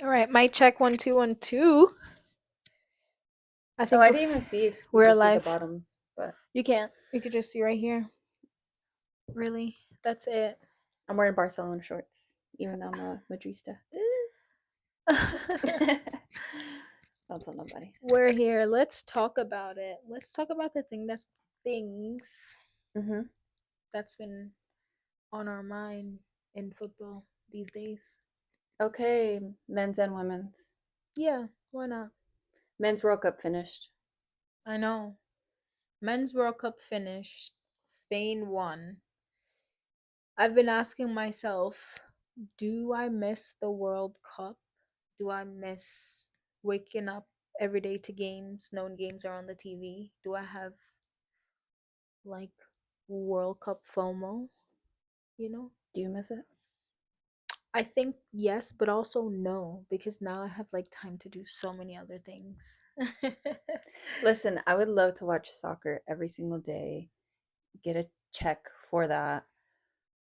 All right, mic check 1 2 1 2. I Oh, think I didn't even see if you we're could see the alive. bottoms, but You can't. You could just see right here. Really, that's it. I'm wearing Barcelona shorts, even though I'm a Madrista. Don't tell nobody. We're here. Let's talk about it. Let's talk about the things Mm-hmm. that's been on our mind in football these days. Okay, men's and women's. Yeah, why not? Men's World Cup finished. I know. Men's World Cup finished. Spain won. I've been asking myself, do I miss the World Cup? Do I miss waking up every day to games, knowing games are on the TV? Do I have like World Cup FOMO? You know? Do you miss it? I think yes, but also no, because now I have like time to do so many other things. Listen, I would love to watch soccer every single day, get a check for that.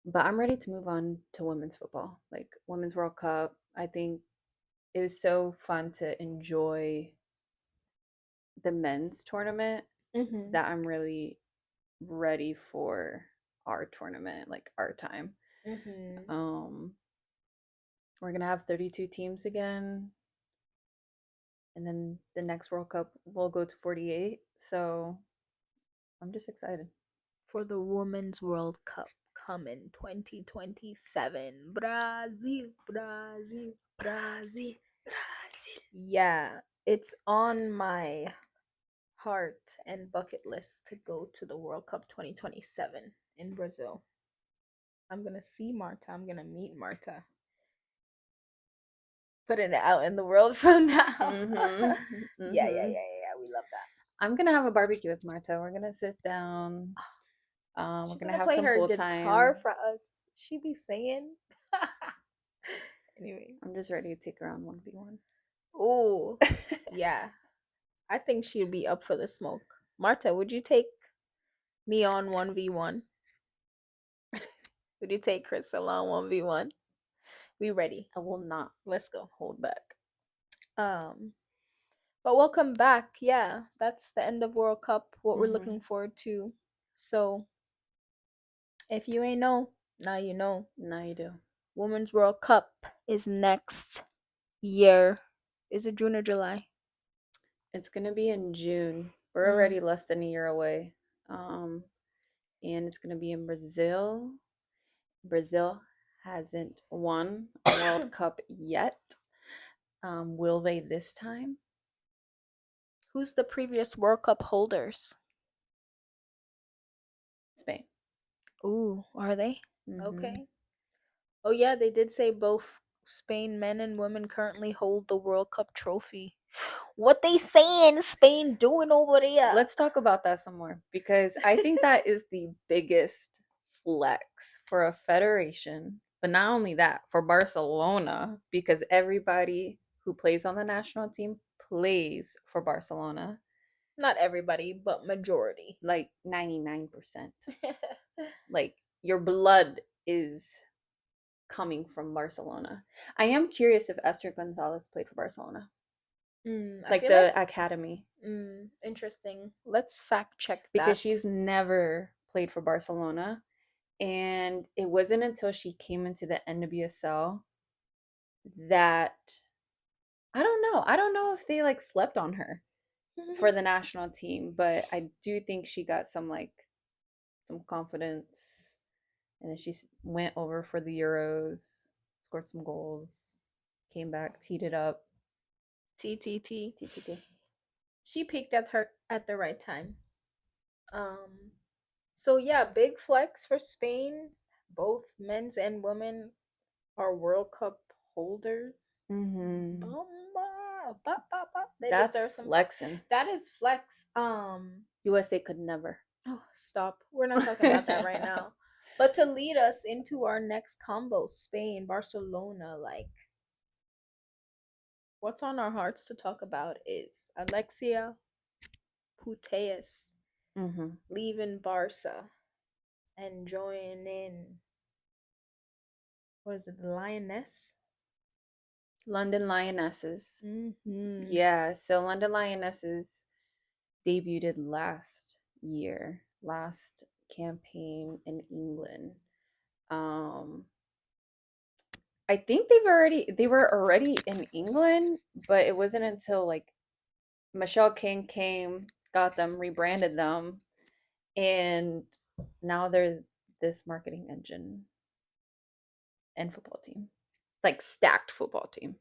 But I'm ready to move on to women's football, like Women's World Cup. I think it was so fun to enjoy the men's tournament Mm-hmm. that I'm really ready for our tournament, like our time. Mm-hmm. Um, we're gonna have 32 teams again, and then the next World Cup will go to 48. So I'm just excited. For the Women's World Cup coming 2027. Brazil, Brazil, Brazil. Yeah, it's on my heart and bucket list to go to the World Cup 2027 in Brazil. I'm gonna see Marta. I'm gonna meet Marta. Putting it out in the world from now. Mm-hmm. Mm-hmm. Yeah. We love that. I'm gonna have a barbecue with Marta. We're gonna sit down. We're She's gonna gonna have play some her pool guitar time. for us. She be singing. Anyways. I'm just ready to take her on 1v1. Oh, yeah. I think she'd be up for the smoke. Marta, would you take me on 1v1? Would you take Crystal on 1v1? We ready. I will not Let's go. hold back. Um, but welcome back. Yeah, that's the end of World Cup. What we're Mm-hmm. looking forward to. So, if you ain't know, now you know. No, you do. Women's World Cup is next year. Is it June or July? It's gonna be in June. We're Mm. already less than a year away. Um, and it's gonna be in Brazil. Brazil hasn't won a World Cup yet. Will they this time? Who's the previous World Cup holders? Spain. Ooh, are they? Mm-hmm. Okay. Oh yeah, they did say both Spain men and women currently hold the World Cup trophy. What they saying Spain doing over there? Let's talk about that some more because I think that is the biggest flex for a federation, but not only that, for Barcelona, because everybody who plays on the national team plays for Barcelona, Not everybody, but majority. like 99%. Like your blood is coming from Barcelona. I am curious if Esther Gonzalez played for Barcelona, I like feel like the academy, interesting. Let's fact check because that. she's never played for Barcelona. And it wasn't until she came into the NWSL that I don't know. I don't know if they like slept on her for the national team, but I do think she got some confidence, and then she went over for the Euros, scored some goals, came back, teed it up. TTT. TTT. She peaked at the right time. Um so yeah, big flex for Spain. Both men's and women are World Cup holders. Mm-hmm. Bomba. Bop, bop, bop. They That's deserve some. flexing. That is flex. USA could never. Oh, stop. We're not talking about that right now. But to lead us into our next combo, Spain, Barcelona, like what's on our hearts to talk about is Alexia Putellas Mm-hmm. leaving Barca and joining, what is it, the Lioness? London Lionesses. Mm-hmm. Yeah, so London Lionesses debuted last year, last campaign in England. Um, I think they were already in England, but it wasn't until like Michelle King came, got them, rebranded them, and now they're this marketing engine and football team, like stacked football team.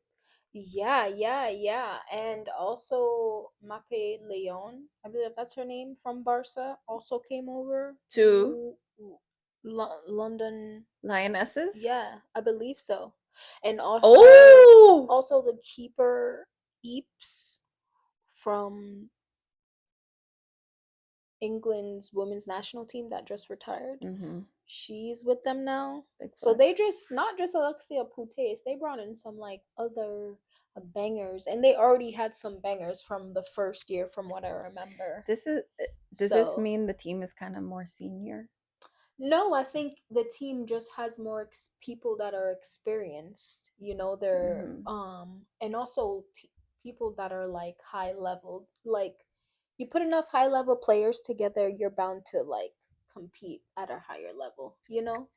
Yeah, yeah, yeah. And also Mape Leon, I believe that's her name, from Barca, also came over Two to London. lionesses. Yeah, I believe so. And Oh, also the keeper Eeps from England's women's national team that just retired. mm-hmm. She's with them now. Big So they flex. just not just Alexia Putellas, they brought in some like other bangers, and they already had some bangers from the first year, from what I remember. This is. Does this So mean the team is kind of more senior? no, I think the team just has more people that are experienced. You know, they're Mm-hmm. and also people that are like high level. Like you put enough high level players together, you're bound to like compete at a higher level. You know,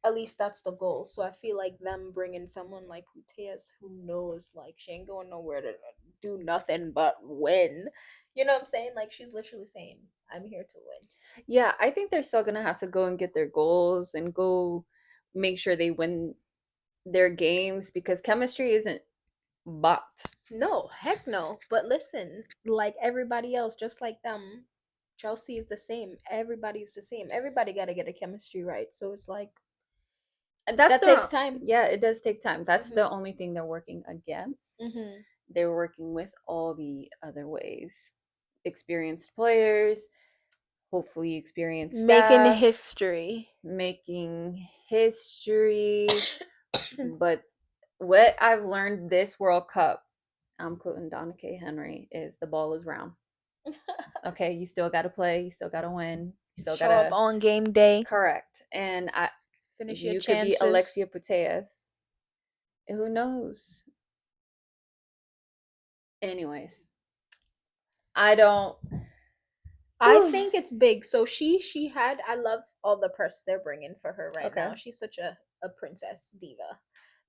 at least that's the goal. So I feel like them bringing someone like Puteas, who knows, like she ain't going nowhere to do nothing but win. You know what I'm saying? Like she's literally saying, "I'm here to win." Yeah, I think they're still gonna have to go and get their goals and go make sure they win their games because chemistry isn't bought. No, heck no. But listen, like everybody else, just like them, Chelsea is the same. Everybody's the same. Everybody got to get a chemistry right. So it's like And that's that takes the time. yeah, it does take time. That's the Mhm. only thing they're working against. Mhm. They're working with all the other ways. Experienced players, hopefully experienced Making staff, history. making history. But what I've learned this World Cup, I'm quoting Dkay Henry, is the ball is round. Okay, you still got to play, you still got to win, you still got Show up to on game day. correct. And Finish your you could be chances. Alexia Putellas. Who knows? Anyways, I don't. I Whew. think it's big. So she had, I love all the press they're bringing for her right Okay. now. She's such a princess diva.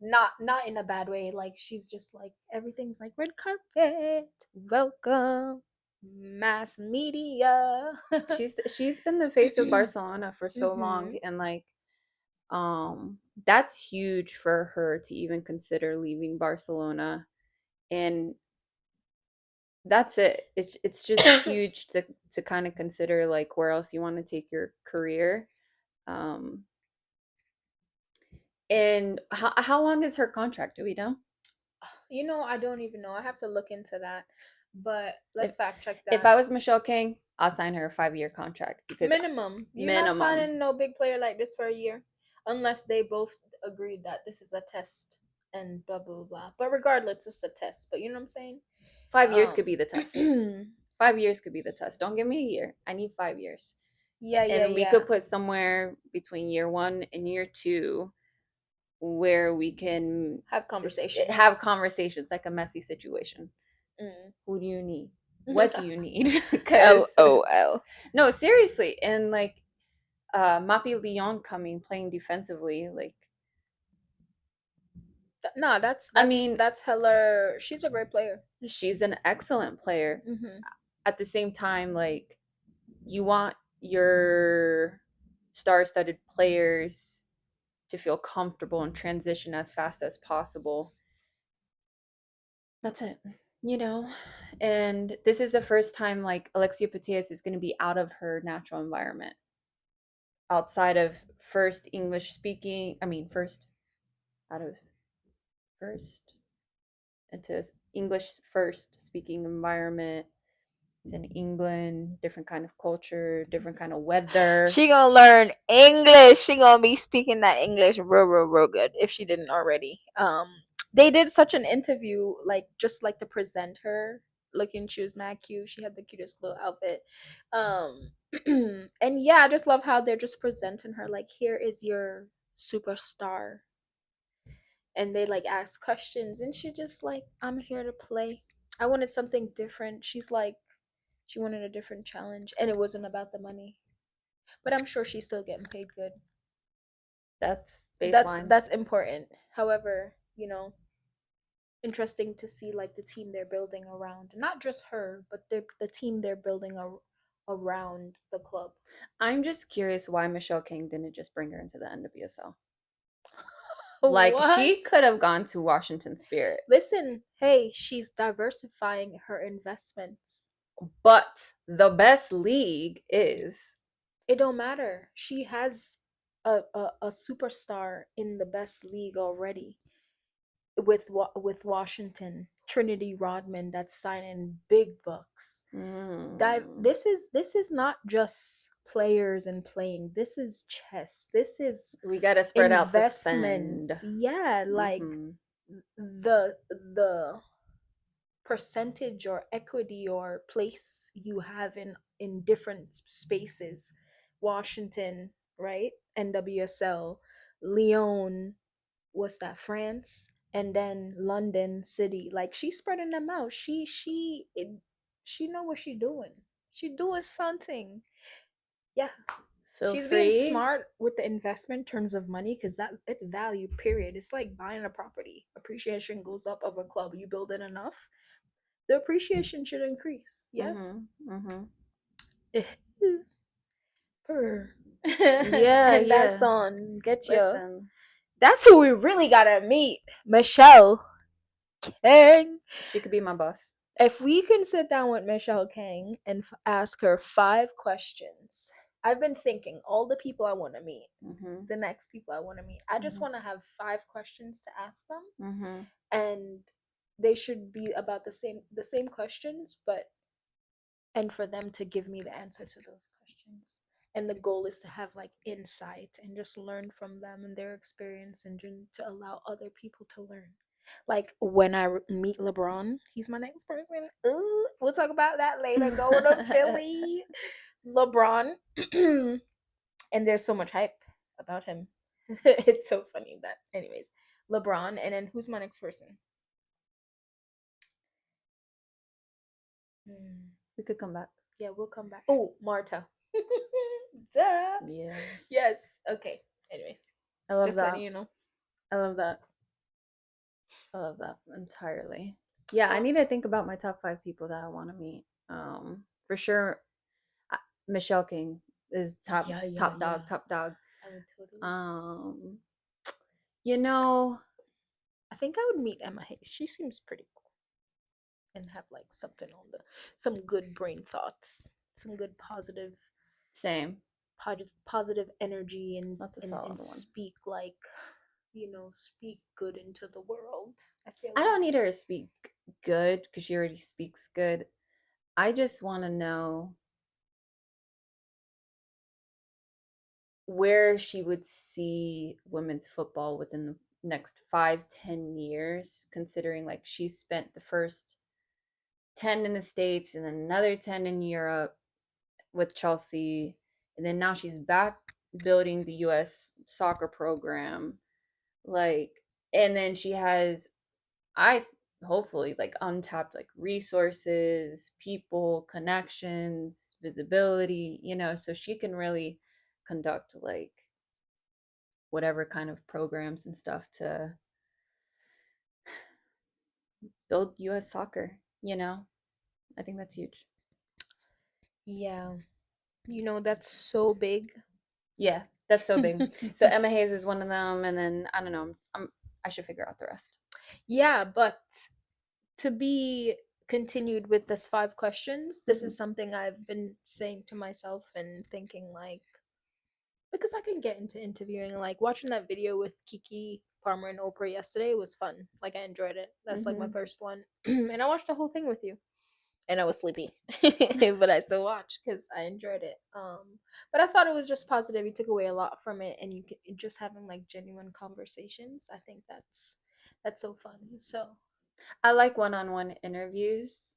Not in a bad way. Like she's just like everything's like red carpet. Welcome mass media. She's been the face of Barcelona for so long, Mhm. and like that's huge for her to even consider leaving Barcelona, and that's it. It's just huge to kind of consider like where else you want to take your career. Um, and how long is her contract? Do we know? You know, I don't even know. I have to look into that. But If let's fact check if that. I was Michelle King, I'll sign her a 5-year contract because Minimum. You're not minimum signing no big player like this for a year unless they both agreed that this is a test and blah blah blah. But regardless, it's a test. But you know what I'm saying? 5 years Um could be the test. 5 years could be the test. Don't give me a year. I need 5 years. yeah, yeah, And we could yeah. put somewhere between year one and year two where we can Have have conversations. conversations like a messy situation. Mm. Who do you need? What do you need? Because LOL. no, seriously, and like Mapi Leon coming playing defensively, like Nah, that's I that's mean, that's hella. She's a great player. she's an excellent player. Hmm. At the same time, like you want your star-studded players to feel comfortable and transition as fast as possible. That's it, you know. And this is the first time like Alexia Putellas is going to be out of her natural environment, outside of first English speaking. I mean, first out of first into English first speaking environment. It's in England, different kind of culture, different kind of weather. She gonna learn English. She gonna be speaking that English real good if she didn't already. They did such an interview, like just like to present her. Looking, she was mad cute. She had the cutest little outfit. Um, and yeah, I just love how they're just presenting her like, here is your superstar, and they like ask questions, and she just like, I'm here to play. I wanted something different. She's like, she wanted a different challenge, and it wasn't about the money. But I'm sure she's still getting paid good. That's That's baseline. that's important. However, interesting to see like the team they're building around, not just her, but the team they're building around the club. I'm just curious why Michelle King didn't just bring her into the NWSL. Like What? she could have gone to Washington Spirit, Listen, hey, she's diversifying her investments. but the best league is. It don't matter. She has a superstar in the best league already with Washington, Trinity Rodman, that's signing big bucks. Mm, This is not just players and playing. This is chess. This is we got to spread out the spend. investments. Yeah, like Mm-hmm. the percentage or equity or place you have in different spaces. Washington, right? NWSL, Lyon, what's that, France, and then London City. Like she's spreading them out. She know what she doing. She doing something. Yeah, Feel she's being free. smart with the investment in terms of money, because that it's value, period. It's like buying a property. Appreciation goes up of a club. You build it enough, the appreciation should increase. Yes. Mm-hmm. Mm-hmm. Purr. Yeah, And that's yeah. on Get You. Listen, That's who we really gotta meet. Michelle King. she could be my boss. If we can sit down with Michelle King and ask her 5 questions, I've been thinking all the people I want to meet, Mm-hmm. the next people I want to meet. I just Mm-hmm. want to have 5 questions to ask them, Mm-hmm. and they should be about the same questions, but and for them to give me the answer to those questions. And the goal is to have like insight and just learn from them and their experience, and to allow other people to learn. Like when I meet LeBron, he's my next person. Ooh, we'll talk about that later. Going to Philly, LeBron, and there's so much hype about him. It's so funny that, anyways, LeBron, and then who's my next person? Hmm. We could come back. Yeah, we'll come back. Oh, Marta. Duh. Yeah. Yes. Okay. Anyways, I love just letting that. you know. I love that. I love that entirely. Yeah, I Oh, need to think about my top 5 people that I want to meet. For sure, Michelle King is top yeah, yeah, top yeah. dog, top dog. I would totally. Um, you know, I think I would meet Emma Hayes. She seems pretty cool and have like something on the some good brain thoughts, some good same. positive energy, and That's a and solid one. speak like, speak good into the world. I feel I like. don't need her to speak good because she already speaks good. I just want to know where she would see women's football within the next 5, 10 years, considering like she spent the first 10 in the States and then another 10 in Europe with Chelsea. And then now she's back building the US soccer program. Like, and then she has, I hopefully, like untapped like resources, people, connections, visibility, so she can really conduct like whatever kind of programs and stuff to build US soccer, I think that's huge. Yeah, that's so big. Yeah, that's so big. So Emma Hayes is one of them, and then I don't know. I should figure out the rest. Yeah, but to be continued with this 5 questions, this Mm-hmm. is something I've been saying to myself and thinking like, because I can get into interviewing, like watching that video with Kiki Palmer and Oprah yesterday was fun. Like I enjoyed it. That's like my Mm-hmm. first one. And I watched the whole thing with you. And I was sleepy. But I still watched because I enjoyed it. But I thought it was just positive. You took away a lot from it, and you could just having like genuine conversations. I think that's so fun. So I like one-on-one interviews.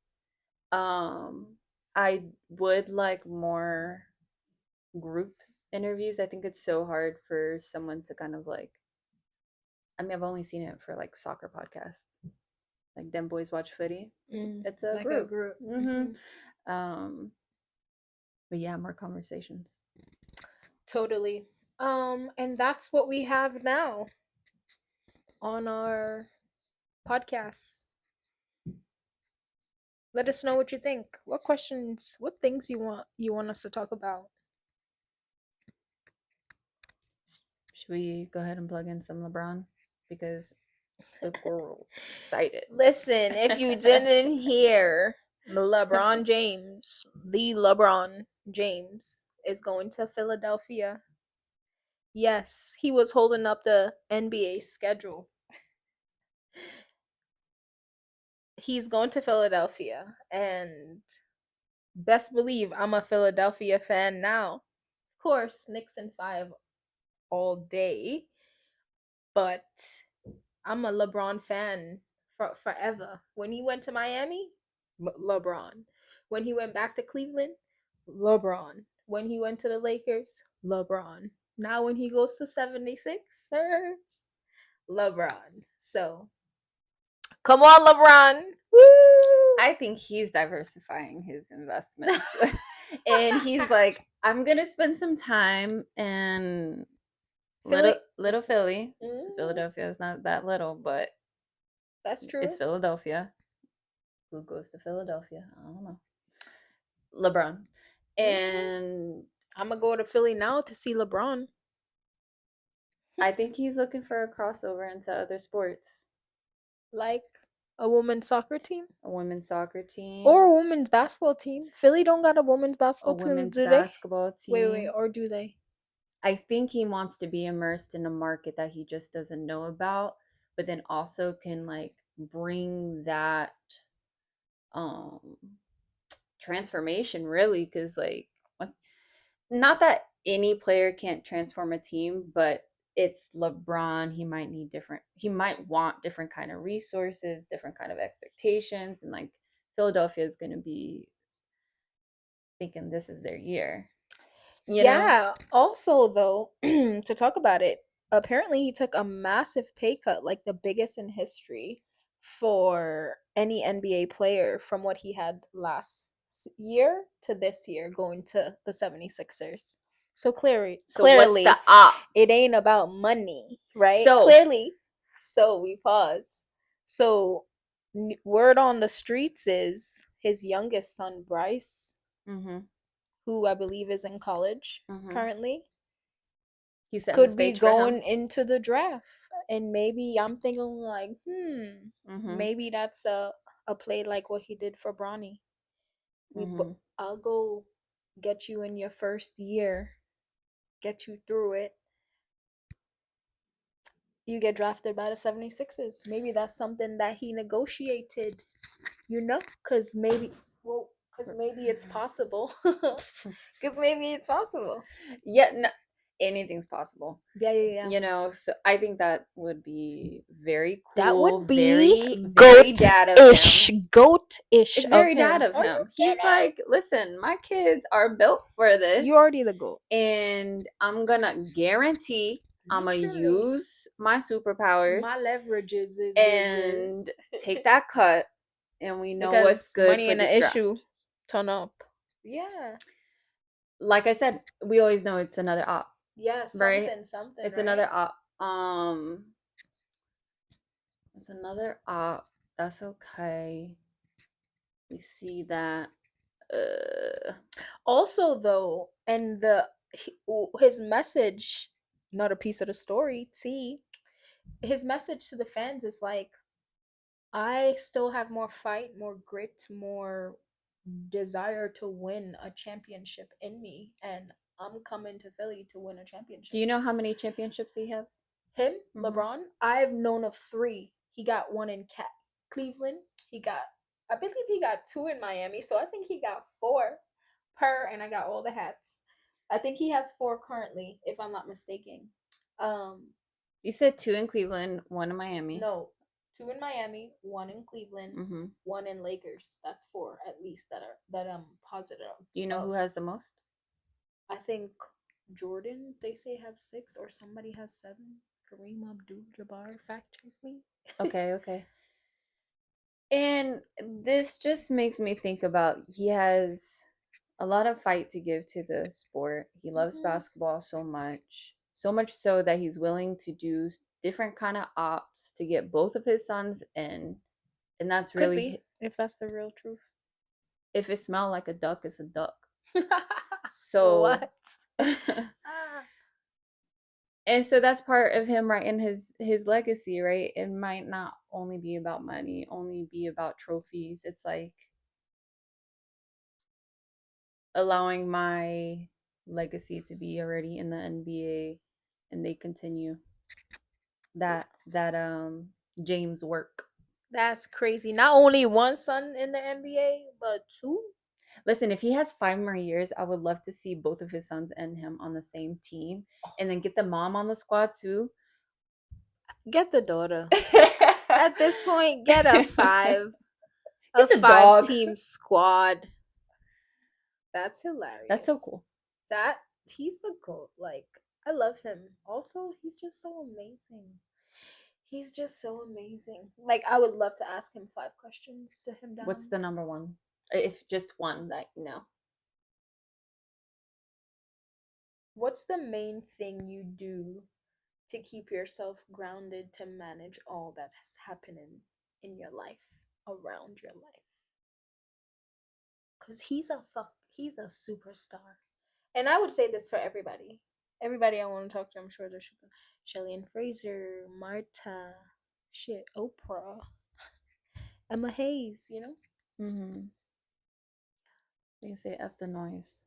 I would like more group interviews. I think it's so hard for someone to kind of like I mean, I've only seen it for like soccer podcasts, like Them Boys Watch Footy. It's a Like a group. group. Um, but yeah, more conversations. Totally. And that's what we have now on our podcast. Let us know what you think. What questions, what things you want us to talk about. Should we go ahead and plug in some LeBron because the girl excited? Listen, if you didn't hear, LeBron James, the LeBron James, is going to Philadelphia. Yes, he was holding up the NBA schedule. He's going to Philadelphia, and best believe I'm a Philadelphia fan now. Of course, Knicks in 5 all day, but I'm a LeBron fan forever. When he went to Miami, LeBron. When he went back to Cleveland, LeBron. When he went to the Lakers, LeBron. Now when he goes to 76ers, LeBron. So, come on, LeBron. Woo! I think he's diversifying his investments. And he's like, I'm gonna spend some time in Philly. little Philly. Mm, Philadelphia is not that little, but that's it's true. Philadelphia. Who goes to Philadelphia? I don't know. LeBron. Mm. And I'm gonna go to Philly now to see LeBron. I think he's looking for a crossover into other sports. Like a women's soccer team A women's soccer or a team, women's basketball team. Philly don't got a women's a basketball team, women's do they? basketball Wait, team. or do they? I think he wants to be immersed in a market that he just doesn't know about, but then also can like bring that um transformation really cuz like not that any player can't transform a team, but it's LeBron. He might want different kind of resources, different kind of expectations, and like Philadelphia is going to be thinking this is their year, you know? Yeah. Also, though, to talk about it, apparently he took a massive pay cut, like the biggest in history for any NBA player from what he had last year to this year going to the 76ers. So So what's the clearly, op? it ain't about money, right? So, Clearly. So we pause. So word on the streets is his youngest son, Bryce, mhm, who I believe is in college mhm. currently, He's setting the could be stage for going him. into the draft. And maybe I'm thinking like, Mhm, maybe that's a play like what he did for Bronny. mhm, I'll go get you in your first year, get you through it. You get drafted by the 76ers. Maybe that's something that he negotiated, cuz maybe it's possible. Cuz maybe it's possible. Yeah, no, anything's possible. Yeah, yeah, yeah. You know, so I think that would be very That cool, would be very dad of him. goat-ish It's of very dad him. of Are you him. He's kidding? like, listen, my kids are built for You this, already the goat. and I'm gonna guarantee I'm gonna Literally. use my My superpowers leverage is and take that cut, and we know what's because good money for ain't an this issue. draft. Turn up. Yeah. Like I said, we always know it's another op, Yeah, right? something, It's right? another op. It's another op. That's okay. We see that. Uh, Also though, and his message, not a piece of the story, his message to the fans is like, I still have more fight, more grit, more desire to win a championship in me, and I'm coming to Philly to win a do championship. you know how many championships he has? Him, Mm-hmm. LeBron, I've known of 3. He got one in Cleveland. I believe he got 2 in Miami, so I think he got 4 per, and I got all the hats. I think he has 4 currently, if I'm not mistaken. Um, You said 2 in Cleveland, 1 in Miami. no, 2 in Miami, 1 in Cleveland, Mm-hmm. 1 in Lakers. That's 4 at least that I'm positive Do you know who of. has the most? I think Jordan, they say have 6, or somebody has 7 Kareem Abdul-Jabbar, fact check me. Okay, okay. And this just makes me think about he has a lot of fight to give to the sport. He loves Hmm. basketball so much so that he's willing to do different kind of ops to get both of his sons in. And that's Could be, really, if that's the real truth. if it smells like a duck, it's a duck. So What? Ah. and so that's part of him writing his legacy, right? It might not only be about money, only be about trophies. It's like allowing my legacy to be already in the NBA and they continue that James work. That's crazy. Not only one son in the NBA, but two. Listen, if he has 5 more years, I would love to see both of his sons and him on the same team and then get the mom on the squad too. Get the daughter. Get At this point, get a the five dog. team squad. That's That's so hilarious. cool. That he's the goat. Like, I love him. Also, he's just so amazing. He's just so amazing. Like, I would love to ask him 5 questions, sit him What's down. the number one? If just one that you know. What's the main thing you do to keep yourself grounded to manage all that is happening in your life, around your life? Cause he's a superstar. And I would say this for everybody. Everybody I want to talk to, I'm sure there's Shelly and Fraser, Marta, shit, Oprah, Emma Hayes, you know? Mm-hmm. They say F the noise.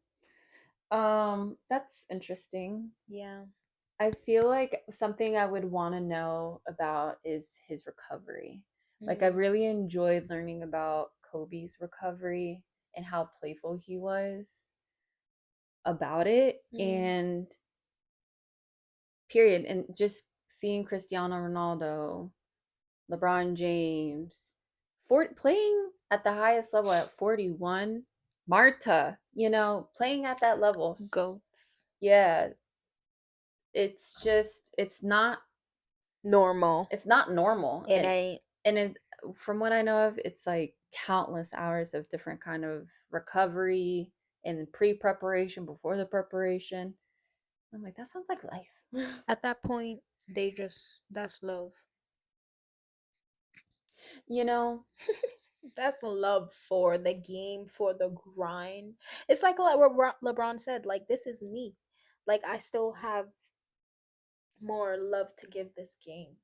That's interesting. Yeah. I feel like something I would want to know about is his recovery. Like I Mm, really enjoyed learning about Kobe's recovery and how playful he was about it mm. and period and just seeing Cristiano Ronaldo, LeBron James playing at the highest level at 41, Marta, playing at that level. Goats. Yeah, it's just Normal. it's not normal It and ain't. and from what I know of it's like countless hours of different kind of recovery and pre-preparation before the preparation. I'm like that sounds like life. At that point, that's love. you know That's love for the game, for the grind. It's like what LeBron said, like, this is me. Like, I still have more love to give this game,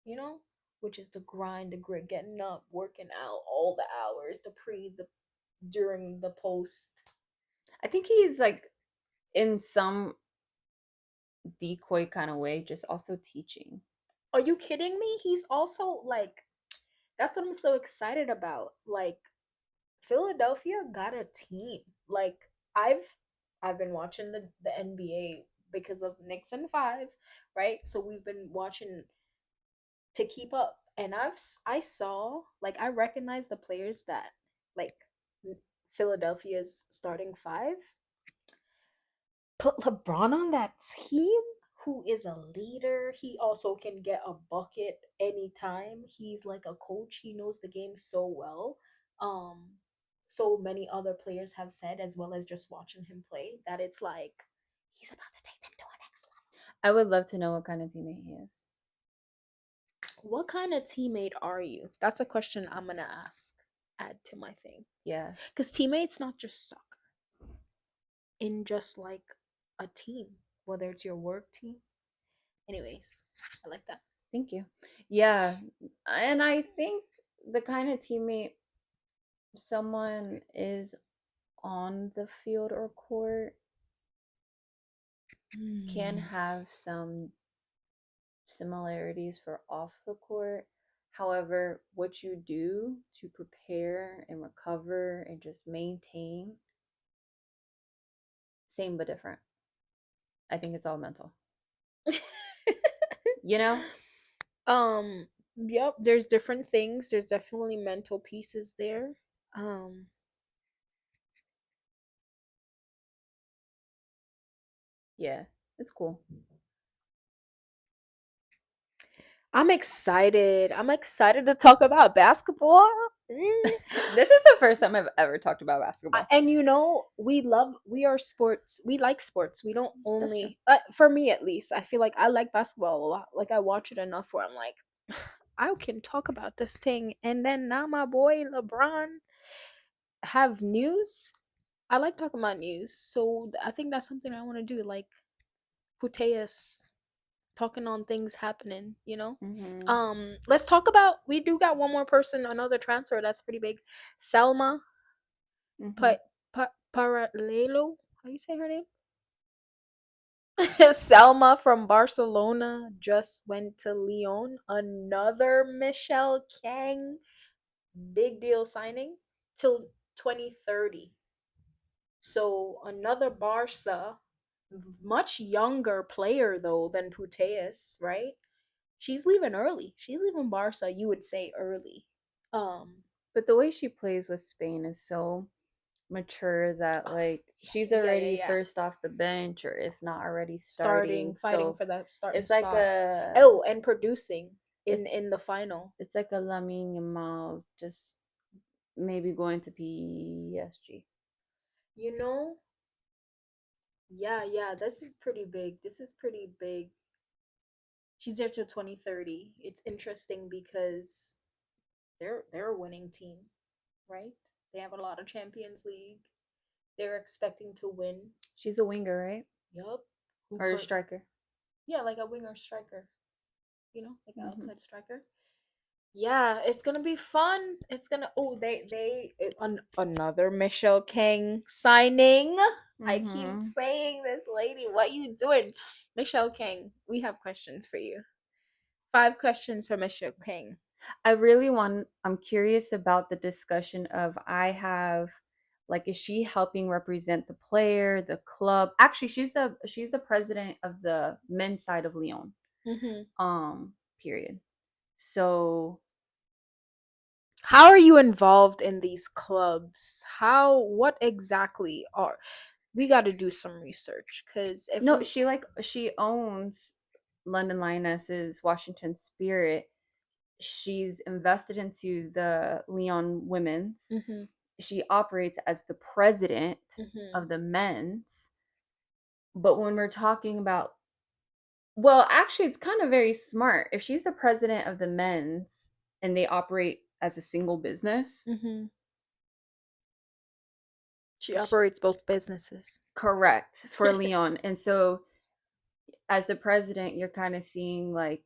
you know? Which is the grind, the grit, getting up, working out, all the hours, the pre, the during, the post. I think he's like in some decoy kind of way just also teaching. Are you kidding me? He's also like, that's what I'm so excited about. Like, Philadelphia got a team. Like, I've I've been watching the NBA because of Knicks and Five, right? So we've been watching to keep up, and I saw, like, I recognize the players that, like, Philadelphia's starting five. Put LeBron on that team, who is a leader. He also can get a bucket anytime. He's like a coach. He knows the game so well. Um, so many other players have said, as well as just watching him play, that it's like he's about to take them to a next level. I would love to know what kind of teammate he is. What kind of teammate are you? That's a question I'm gonna ask. Add to my thing, Yeah, because teammates not just soccer. In just like a team, whether it's your work team. Anyways, I like that. thank you. Yeah, and I think the kind of teammate someone is on the field or court can Hmm. have some similarities for off the court. However, what you do to prepare and recover and just maintain, same but different. I think it's all mental. You know? um, yep, there's different things. There's definitely mental pieces there. Um, Yeah, it's cool. I'm excited. I'm excited to talk about basketball. Mm. This is the first time I've ever talked about basketball. And we are sports. We like sports. We don't That's true. only, for me at least, I feel like I like basketball a lot. Like I watch it enough where I'm like, I can talk about this thing. And then now my boy LeBron have news. I like talking about news. So I think that's something I want to do. Like Putellas talking on things happening, you know? Mm-hmm. Let's talk about, we do got one more person, another transfer that's pretty big. Selma Mm-hmm. Pa- Paralelo. How you say her name? Selma from Barcelona just went to Lyon. Another Michelle Kang big deal signing till 2030. So another Barca, much younger player though than Puteas, right? She's leaving early. She's leaving Barca, you would say early. Um, But the way she plays with Spain is so mature that like she's yeah, yeah, already yeah. first off the bench or if not already Starting, starting. fighting So for that starting it's like spot. a Oh, and producing it's in the final. it's like a Lamine Yamal just maybe going to PSG. You know, yeah, yeah, this is pretty big. This is pretty big. She's there till 2030. It's interesting because they're a winning team, right? They have a lot of Champions League. They're expecting to win. She's a winger, right? Yup. Who Or a put striker. Yeah, like a winger striker, like an Hmm. outside striker. Yeah, it's gonna be fun. It's gonna another Michelle King signing. I keep Hmm. saying this lady, what you doing? Michelle King, we have questions for you. 5 questions for Michelle King. I'm curious about the discussion of I have like is she helping represent the player, the club? Actually, she's the president of the men's side of Lyon. Hmm. Period. So How are you involved in these clubs? What exactly are, we got to do some research because if no, we, she owns London Lionesses, Washington Spirit. She's invested into the Lyon women's. hmm She operates as the president hmm of the men's. But when we're talking about, well, actually, it's kind of very smart. If she's the president of the men's and they operate as a single business, hmm she sh operates both businesses. correct for Leon. And so, as the president, you're kind of seeing like,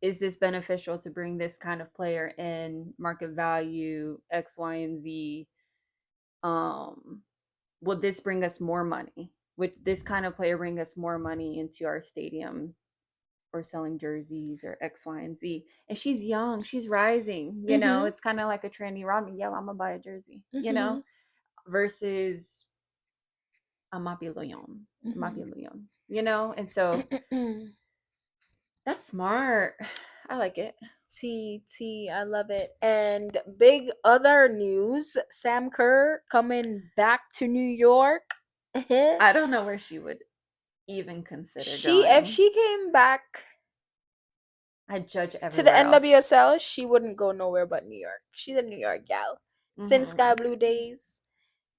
is this beneficial to bring this kind of player in, market value, X, Y, and Z? Um, will this bring us more money? Would this kind of player bring us more money into our stadium or selling jerseys or X, Y, and Z? And she's young, she's rising, hmm it's kind of like a trendy Rodman. Yeah, I'm gonna buy a jersey, hmm versus a Mapi Leon, hmm and so that's smart. I like it. I love it. And big other news: Sam Kerr coming back to New York. I don't know where she would even consider If going. she came back I judge to the everywhere else. NWSL, she wouldn't go nowhere but New York. She's a New York gal. Since Sky Hmm. Blue days,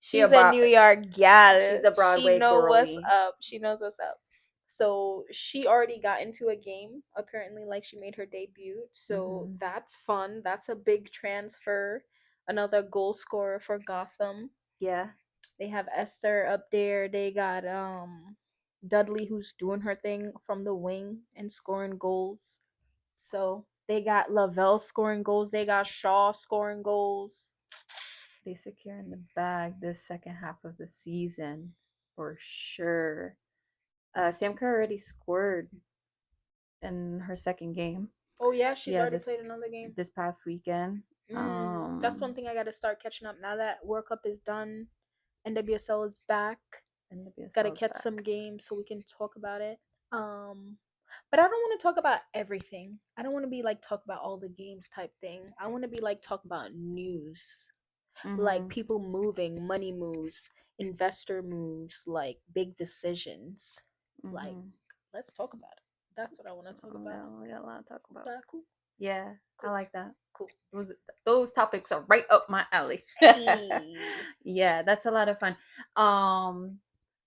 She a she's a broad, New York gal. she's a She Broadway know what's girly. up. She knows what's up. So she already got into a game. Apparently, like she made her debut. So Hmm. that's fun. That's a big transfer. Another goal scorer for Gotham. Yeah, They have Esther up there. They got Dudley who's doing her thing from the wing and scoring goals. So they got Lavelle scoring goals. They got Shaw scoring goals. they securing the bag this second half of the season for sure. Sam Kerr already scored in her second game. Oh yeah, she's Yeah, already this played another game. this past weekend. That's one thing I gotta start catching up now that World Cup is done. NWSL is back. Gotta NWSL is catch some back. games so we can talk about it. Um, but I don't want to talk about everything. I don't want to be like talk about all the games type thing. I want to be like talk about news, like Mm-hmm. people moving, money moves, investor moves, like big decisions. Like, Mm-hmm. let's talk about it. That's what I want to talk about. Yeah, we got a lot to talk about. Cool. Yeah, I Cool. like that. Cool. Those topics are right up my alley. Hey. Yeah, that's a lot of fun.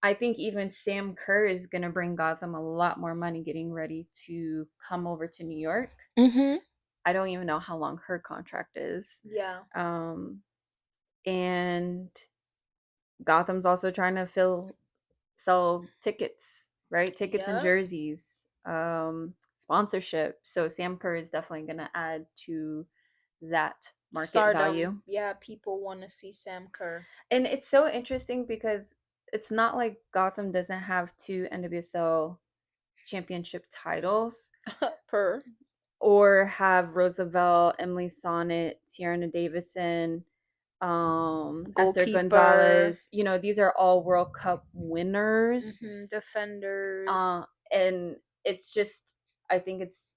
I think even Sam Kerr is gonna bring Gotham a lot more money getting ready to come over to New York. Mm-hmm. I don't even know how long her contract is. Yeah. And Gotham's also trying to sell tickets, right? Tickets and Yep. jerseys, sponsorship. So Sam Kerr is definitely going to add to that market Stardom. value. Yeah, people want to see Sam Kerr. And it's so interesting because it's not like Gotham doesn't have two NWSL championship titles Per. or have Roosevelt, Emily Sonnet, Tierna Davison, Esther Goalkeeper. Gonzalez. You know, these are all World Cup winners. Mm-hmm. Uh, Defenders. and it's just, I think it's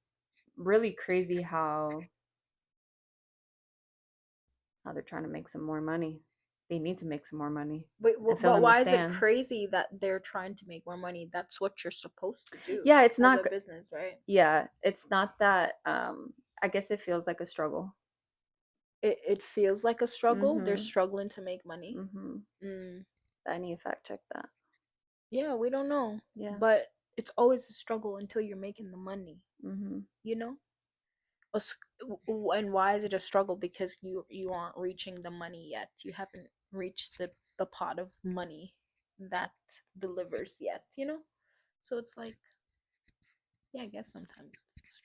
really crazy how they're trying to make some more money. They need to make some more money Wait, and fill but in the why is it stands. crazy that they're trying to make more money? That's what you're supposed to do Yeah, it's as not. a business, right? Yeah, it's not that. I guess it feels like a struggle. It feels like a struggle. They're Mm-hmm. struggling to make money. Mm-hmm. Mm. I need to fact check that. Yeah, we don't know. Yeah. But it's always a struggle until you're making the money, Mm-hmm. you know? And why is it a struggle? Because you aren't reaching the money yet. You haven't reached the pot of money that delivers yet, you know? So it's like, yeah, I guess sometimes it's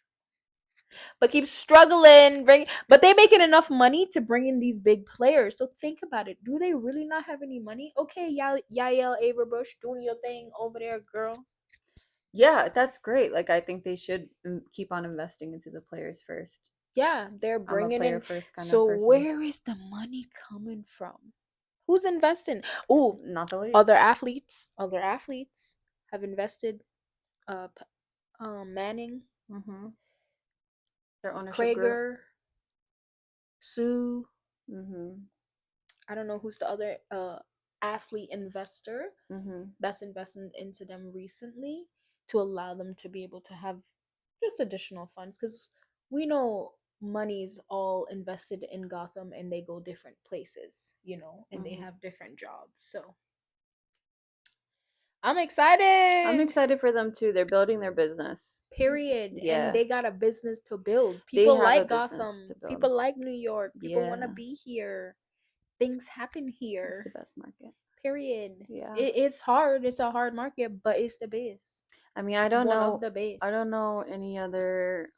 but keep struggling but they making enough money to bring in these big players. So think about it, do they really not have any money? Okay, Yael Averbush doing your thing over there, girl. Yeah, that's great. Like I think they should keep on investing into the players first. Yeah, they're I'm a bringing player in. first kind of So person. where is the money coming from? Who's investing? Oh, Not the league. other athletes have invested. Manning, Mm-hmm. Their ownership group. Krager, Sue. Mm-hmm. I don't know who's the other athlete investor Mm-hmm. that's invested into them recently to allow them to be able to have just additional funds, because we know money's all invested in Gotham and they go different places, and they Mm-hmm. have different jobs. So I'm I'm excited. excited for them too. They're building their business. Period. And Yeah, they got a business to build. they People have a like business Gotham. to build. People like New York. People want to Yeah, be here. Things happen it's the here. best market. Period. Yeah. It's hard. It's a hard market, but it's the best. I mean, One of the I don't best. know any other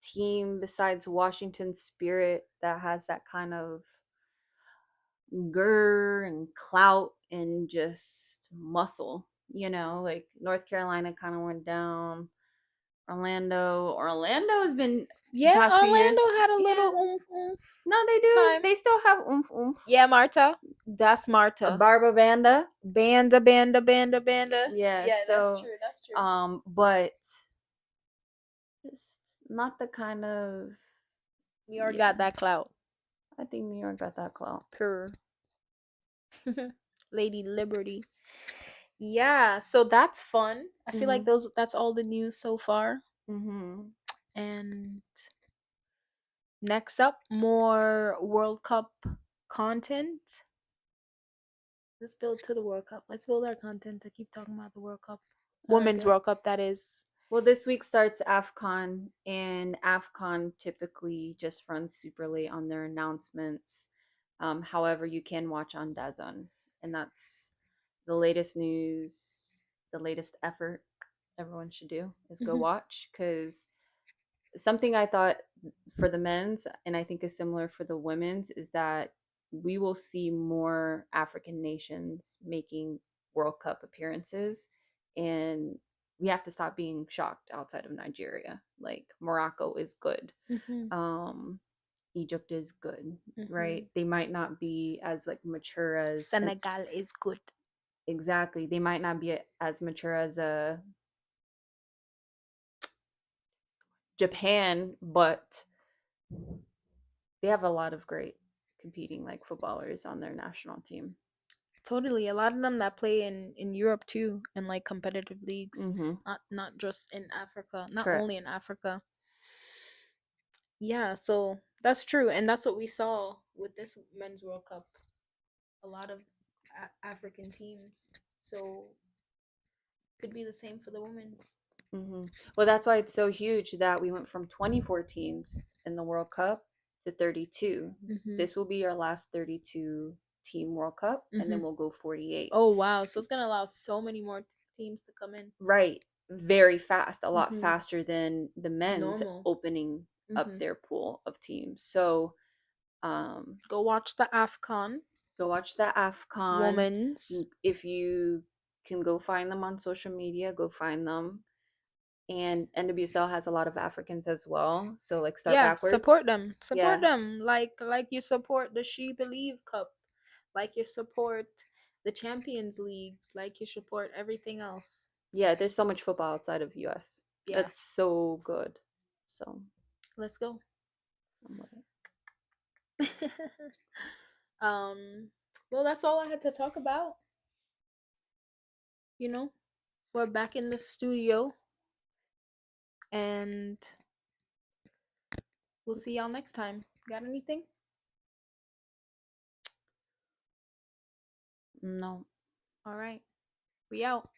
team besides Washington Spirit that has that kind of grr and clout and just muscle. You know, like North Carolina kind of went down. Orlando's been the Yeah, past few years. Orlando had a Yeah. little oomph oomph No, they do. time. They still have oomph oomph. Yeah, Marta. That's A Marta. Barba Banda. Banda, banda, banda, banda. Yeah, Yeah, that's so true. That's true. but just not the kind of New York yeah. got that clout. I think New York got that clout. Pure. Lady Liberty. Yeah, so that's fun. I feel like Mhm. that's all the news so far. Mhm. And next up, more World Cup content. Let's build to the World Cup. Let's build our content to keep talking about the World Cup. Women's Okay. World Cup, that is. Well, this week starts AFCON, and AFCON typically just runs super late on their announcements. However, you can watch on DAZN, and that's the latest news, the latest effort everyone should do is go Mhm. watch because something I thought for the men's, and I think is similar for the women's, is that we will see more African nations making World Cup appearances, and we have to stop being shocked outside of Nigeria. Like Morocco is good, Mhm. um, Egypt is good, right? Mhm. They might not be as like mature as Senegal is good. exactly. They might not be as mature as a Japan, but they have a lot of great competing like footballers on their national team. Totally. A lot of them that play in Europe too, in like competitive leagues, Mm-hmm. not just in Africa, not Correct. only in Africa. Yeah, so that's true, and that's what we saw with this men's World Cup. A lot of African teams. So could be the same for the women's. Mm-hmm. Well, that's why it's so huge that we went from 24 teams in the World Cup to 32. Mhm. This will be our last 32 team World Cup, and then Mhm. we'll go 48. Oh wow, so it's gonna allow so many more teams to come in. Right. Very fast, a lot Mhm. faster than the men's Normal. opening up Mhm. their pool of teams. So, um, Go watch the AFCON go watch the AFCON. women's. If you can go find them on social media, go find them. And NWSL has a lot of Africans as well. So like start Yeah, support backwards. them. Support Yeah. them. Like you support the She Believe Cup. Like you support the Champions League. Like you support everything else. Yeah, there's so much football outside of US. Yeah. That's so good. So Let's go. I'm with it. um well, that's all I had to talk about. You know, we're back in the studio and we'll see y'all next time. Got anything? No. All right. We out.